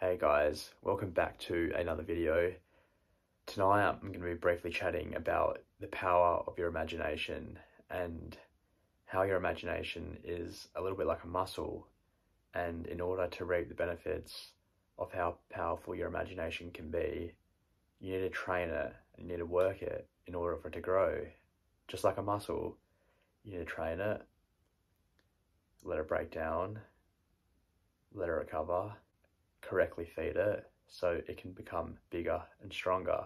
Hey guys, welcome back to another video. Tonight I'm going to be briefly chatting about the power of your imagination and how your imagination is a little bit like a muscle, and in order to reap the benefits of how powerful your imagination can be, you need to train it and you need to work it in order for it to grow. Just like a muscle, you need to train it, let it break down, let it recover, correctly feed it so it can become bigger and stronger.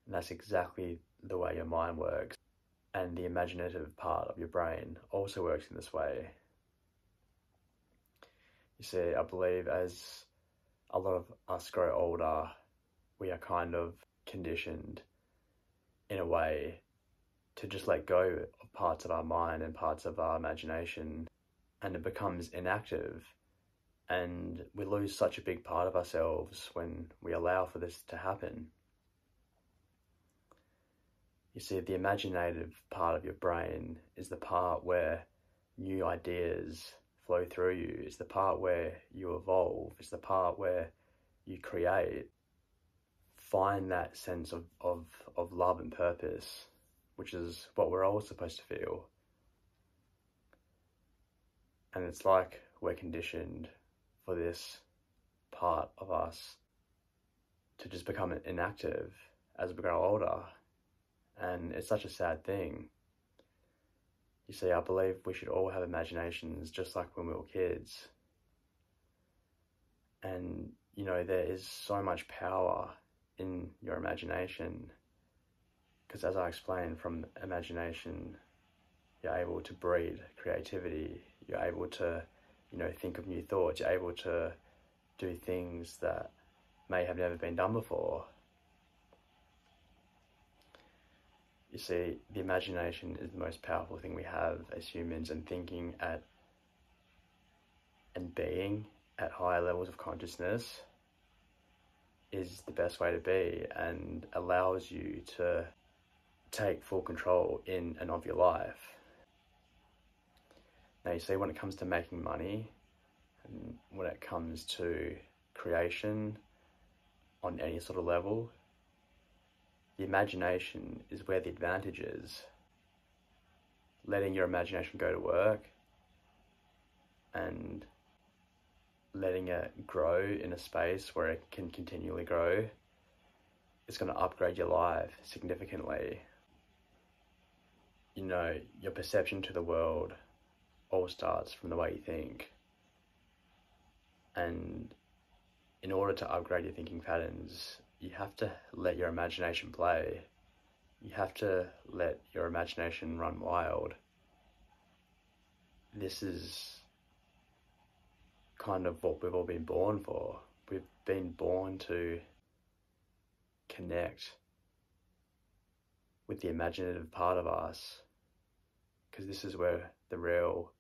And that's exactly the way your mind works. And the imaginative part of your brain also works in this way. You see, I believe as a lot of us grow older, we are kind of conditioned in a way to just let go of parts of our mind and parts of our imagination, and it becomes inactive. And we lose such a big part of ourselves when we allow for this to happen. You see, the imaginative part of your brain is the part where new ideas flow through you. It's the part where you evolve. It's the part where you create. Find that sense of love and purpose, which is what we're all supposed to feel. And it's like we're conditioned for this part of us to just become inactive as we grow older. And it's such a sad thing. You see, I believe we should all have imaginations just like when we were kids. And, you know, there is so much power in your imagination, because as I explained, from imagination, you're able to breed creativity. You're able to, you know, think of new thoughts. You're able to do things that may have never been done before. You see, the imagination is the most powerful thing we have as humans, and thinking at and being at higher levels of consciousness is the best way to be, and allows you to take full control in and of your life. Now, you see, when it comes to making money, and when it comes to creation on any sort of level, the imagination is where the advantage is. Letting your imagination go to work and letting it grow in a space where it can continually grow is going to upgrade your life significantly. You know, your perception to the world all starts from the way you think. And in order to upgrade your thinking patterns, you have to let your imagination play. You have to let your imagination run wild. This is kind of what we've all been born for. We've been born to connect with the imaginative part of us, because this is where the real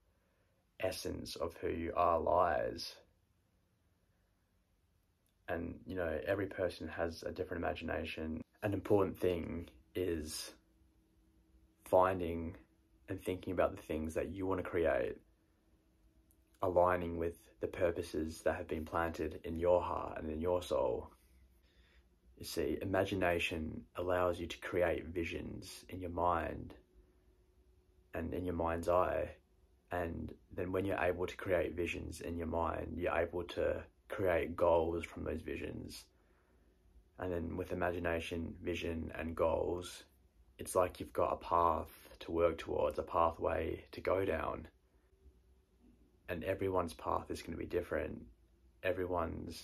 essence of who you are lies. And, you know, every person has a different imagination. An important thing is finding and thinking about the things that you want to create, aligning with the purposes that have been planted in your heart and in your soul. You see, imagination allows you to create visions in your mind and in your mind's eye. And then when you're able to create visions in your mind, you're able to create goals from those visions. And then with imagination, vision and goals, it's like you've got a path to work towards, a pathway to go down. And everyone's path is going to be different. Everyone's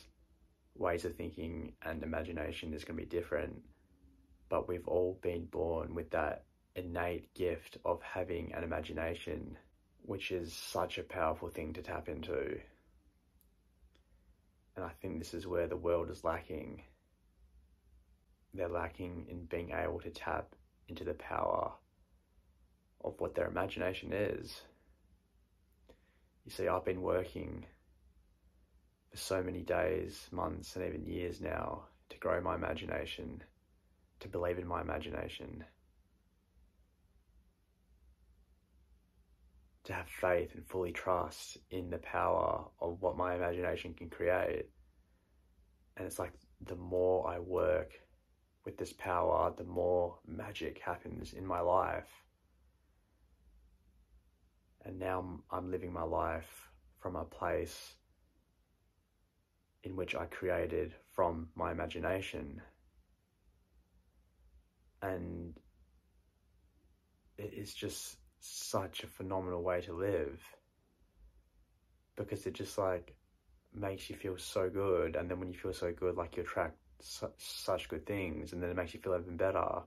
ways of thinking and imagination is going to be different. But we've all been born with that innate gift of having an imagination, which is such a powerful thing to tap into. And I think this is where the world is lacking. They're lacking in being able to tap into the power of what their imagination is. You see, I've been working for so many days, months, and even years now to grow my imagination, to believe in my imagination, to have faith and fully trust in the power of what my imagination can create. And it's like the more I work with this power, the more magic happens in my life. And now I'm living my life from a place in which I created from my imagination. And it is just such a phenomenal way to live, because it just like makes you feel so good. And then when you feel so good, like you attract such good things, and then it makes you feel even better.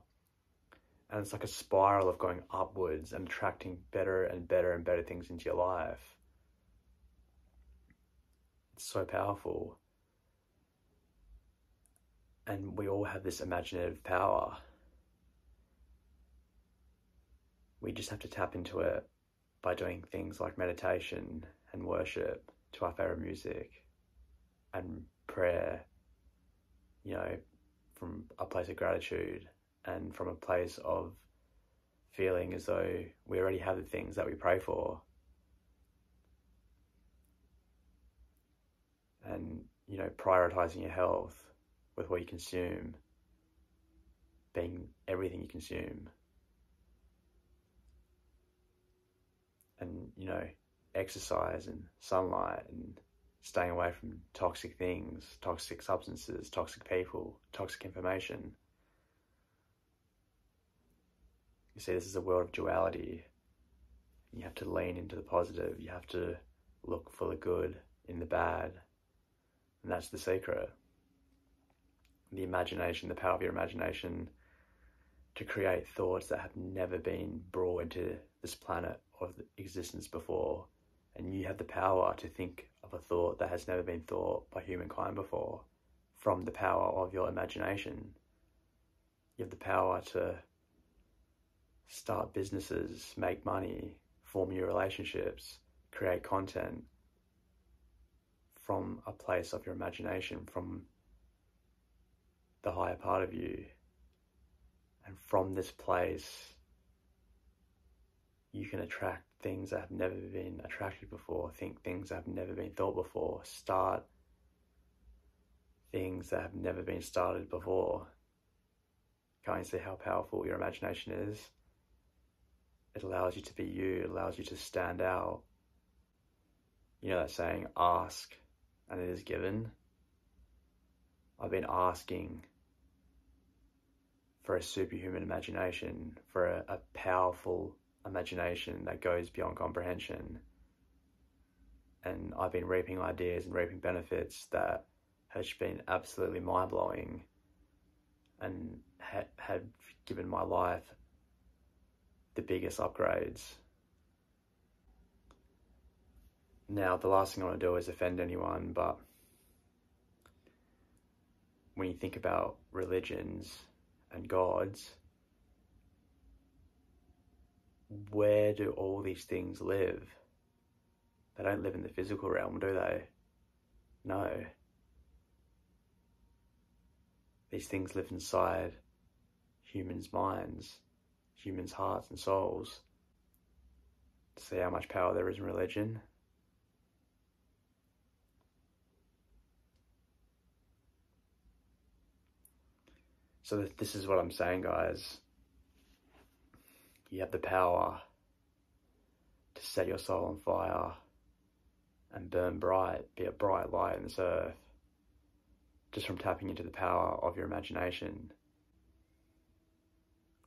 And it's like a spiral of going upwards and attracting better and better and better things into your life. It's so powerful. And we all have this imaginative power. We just have to tap into it by doing things like meditation and worship to our favorite music and prayer, you know, from a place of gratitude and from a place of feeling as though we already have the things that we pray for. And, you know, prioritizing your health with what you consume, being everything you consume. And, you know, exercise and sunlight and staying away from toxic things, toxic substances, toxic people, toxic information. You see, this is a world of duality. You have to lean into the positive. You have to look for the good in the bad. And that's the secret. The imagination, the power of your imagination to create thoughts that have never been brought into this planet of existence before. And you have the power to think of a thought that has never been thought by humankind before, from the power of your imagination. You have the power to start businesses, make money, form new relationships, create content from a place of your imagination, from the higher part of you. And from this place, you can attract things that have never been attracted before, think things that have never been thought before, start things that have never been started before. Can't you see how powerful your imagination is? It allows you to be you, it allows you to stand out. You know that saying, ask and it is given? I've been asking for a superhuman imagination, for a powerful imagination that goes beyond comprehension. And I've been reaping ideas and reaping benefits that has been absolutely mind-blowing and had given my life the biggest upgrades. Now, the last thing I want to do is offend anyone, but when you think about religions and gods, where do all these things live? They don't live in the physical realm, do they? No. These things live inside humans' minds, humans' hearts and souls. See how much power there is in religion? So this is what I'm saying, guys. You have the power to set your soul on fire and burn bright, be a bright light in this earth, just from tapping into the power of your imagination.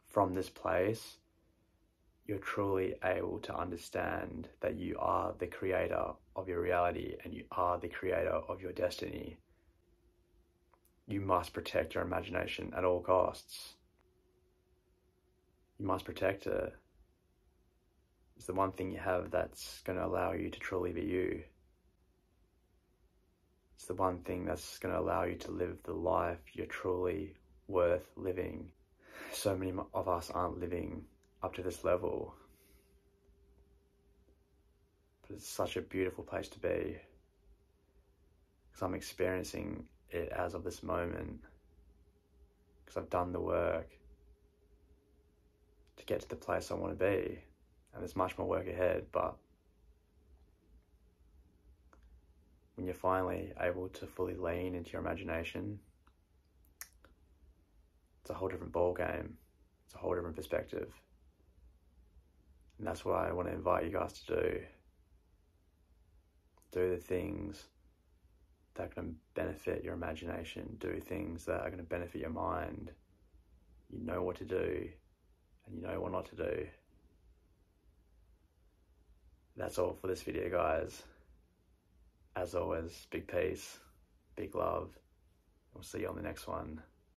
From this place, you're truly able to understand that you are the creator of your reality and you are the creator of your destiny. You must protect your imagination at all costs. You must protect it. It's the one thing you have that's going to allow you to truly be you. It's the one thing that's going to allow you to live the life you're truly worth living. So many of us aren't living up to this level. But it's such a beautiful place to be. Because I'm experiencing it as of this moment. Because I've done the work to get to the place I want to be. And there's much more work ahead, but when you're finally able to fully lean into your imagination, it's a whole different ball game. It's a whole different perspective. And that's what I want to invite you guys to do. Do the things that are going to benefit your imagination. Do things that are going to benefit your mind. You know what to do, and you know what not to do. That's all for this video, guys. As always, big peace, big love. We'll see you on the next one.